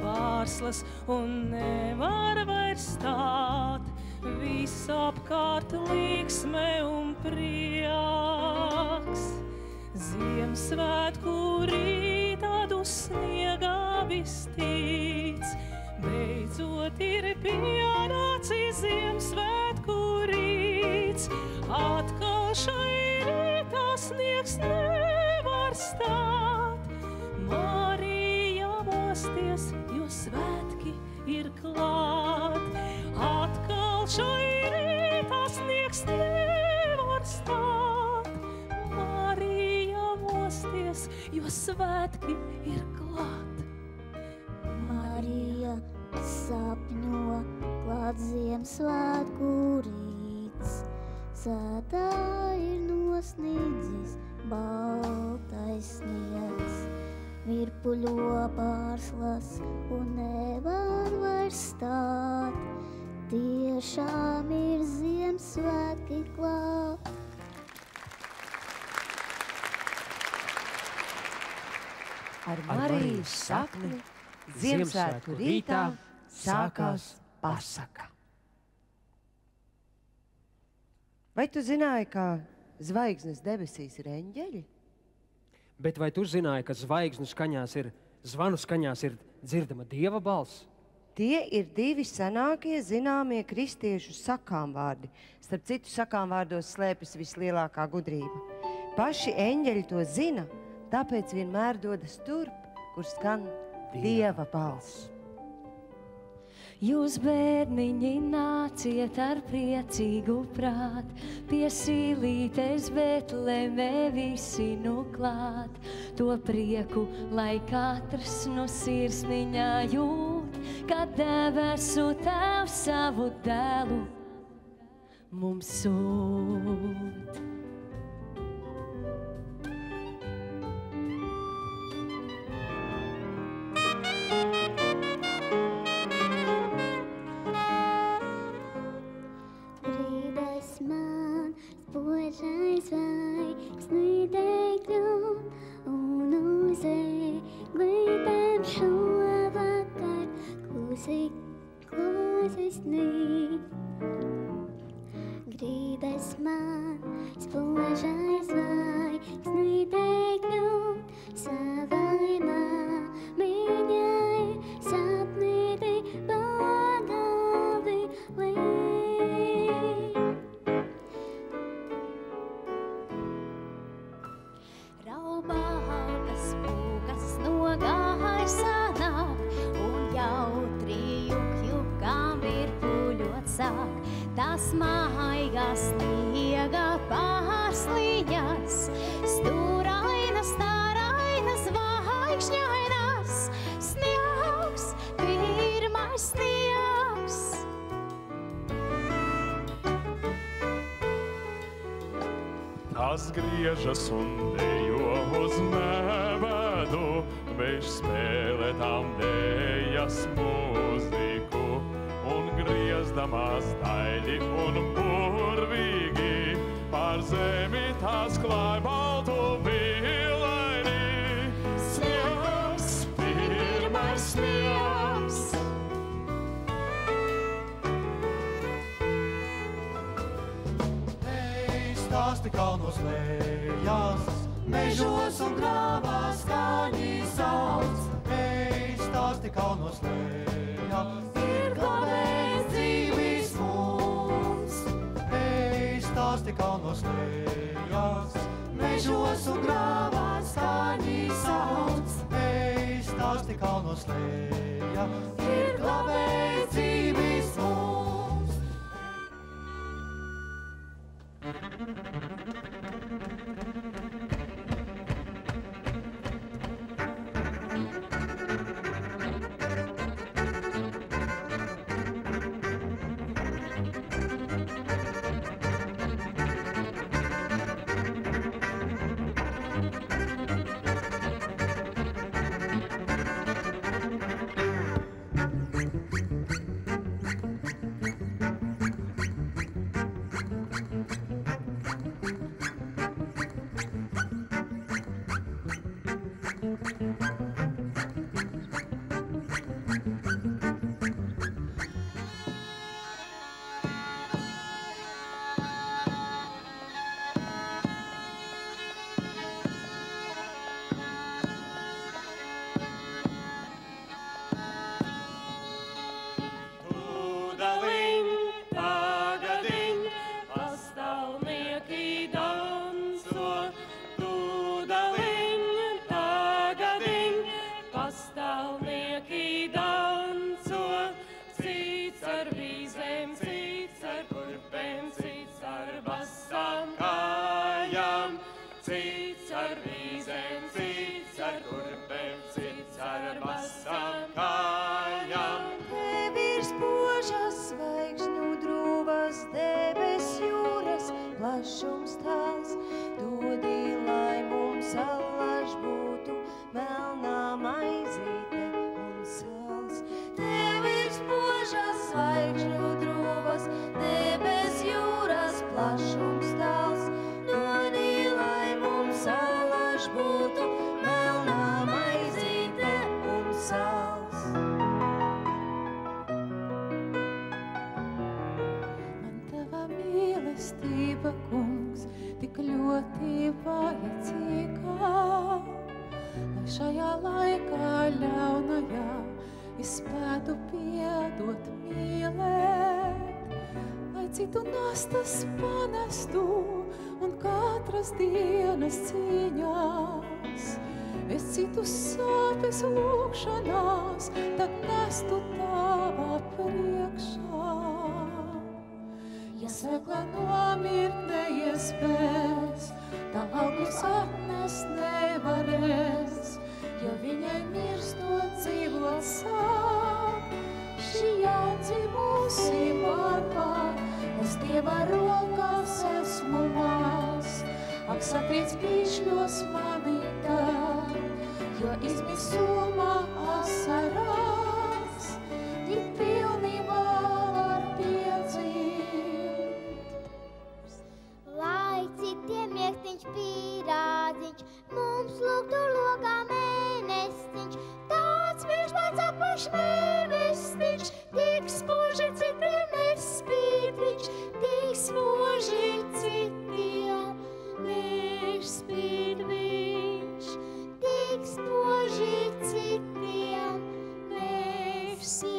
Pārslas un nevar vairs stāt, visapkārt līksme un prieks. Ziemassvētku rītā sniegā vistīts, beidzot ir pienācis Ziemassvētku rīts. Atkal šai rītā sniegs nevar stāt, Marija mosties, jo svētki ir klāt. Atkal šai rītā sniegs nevar stāt, Marija mosties, jo svētki ir klāt. Marija sapņo klāt Ziemassvētku rīts, sētā ir nosnidzis baltais sniegs. Virpuļo pārslas un nevar vairs stāt, tiešām ir Ziemassvētki klāt. Ar Marijas sapni Ziemassvētku rītā sākās pasaka. Vai tu zināji, ka zvaigznes debesīs ir eņģeļi? Bet vai tu zināji, ka zvanu skaņās ir dzirdama Dieva balss? Tie ir divi senākie zināmie kristiešu sakāmvārdi. Starp citu, sakāmvārdos slēpjas vislielākā gudrība. Paši eņģeļi to zina, tāpēc vienmēr dodas turp, kur skan Dieva balss. Jūs, bērniņi, nāciet ar priecīgu prāt, pie sīlītes Betlēmē visi nu klāt. To prieku, lai katrs no sirsniņā jūt, kad debesu Tēvs savu dēlu mums sūt. Spožais zvaigznes degļot un uz eglītēm šovakar klusi snīg. Grīdas man spožais zvaigznes degļot savai māmiņai sapnīti pagaldi līd. Raubākas pūkas no gaisa nāk un jautri jukām virpuļot sāk. Tas maigās sniega pārsliņas, stūrainas, starainas, vaikšņainas. Sniegs, pirmais sniegs. Tas griežas un dejo uz nebedu, viņš spēlē tam dejas mūziku, un griezdamās daļi un burvīgi pār zemi tās klāj baltu vilaini. Sniegs, pirmais sniegs. Stāsti kalnos lejās, mežos un grāvās skaņi sauc. Ej, stāsti kalnos lejās, ir glābējs dzīvis mums. Ej, stāsti kalnos lejās, mežos un grāvās skaņi sauc. Ej, stāsti kalnos lejās, ir glābējs dzīvis mums. Smalnieki danco, cits ar vīzēm, cits ar kurpēm, cits ar basām kājām. Cits ar vīzēm, cits ar kurpēm, cits ar basām kājām. Tev ir spožas zvaigžņu drūvas, debes jūras plašums tās. Dodi, lai mums allaž būtu melnā maizīte un sals. Tev ir spožas zvaigžņu drūvas, debes jūras plašums tās. Dodi, lai mums allaž būtu melnā maizīte un sals. Man tava mīlestība, kungs, tik ļoti vajadzīga, lai šajā laikā ļaunajā es spētu piedot mīlēt, lai citu nastas panestu un katras dienas cīņās. Es citu sāpes lūkšanās, tad nestu tavā priekšā. Ja sekla nomirt neiespēs, tā augļus atnest nevarēs. Ja viņai mirstot dzīvot sāk, šī jaundzimusi barkā, es Dieva rokās esmu mās. Ak, satriec pīšļos mani tā, jo izmisumā asarās, tik pilnībā var piedzīt. Lai citiem iektiņš pīrādziņš, mums lūgtu lokā mēnestiņš, tāds viņš pats apaš mēnestiņš, tik spoži citiem nespīd viņš, tik spoži citiem nespīd viņš, tik spoži citiem nespīd.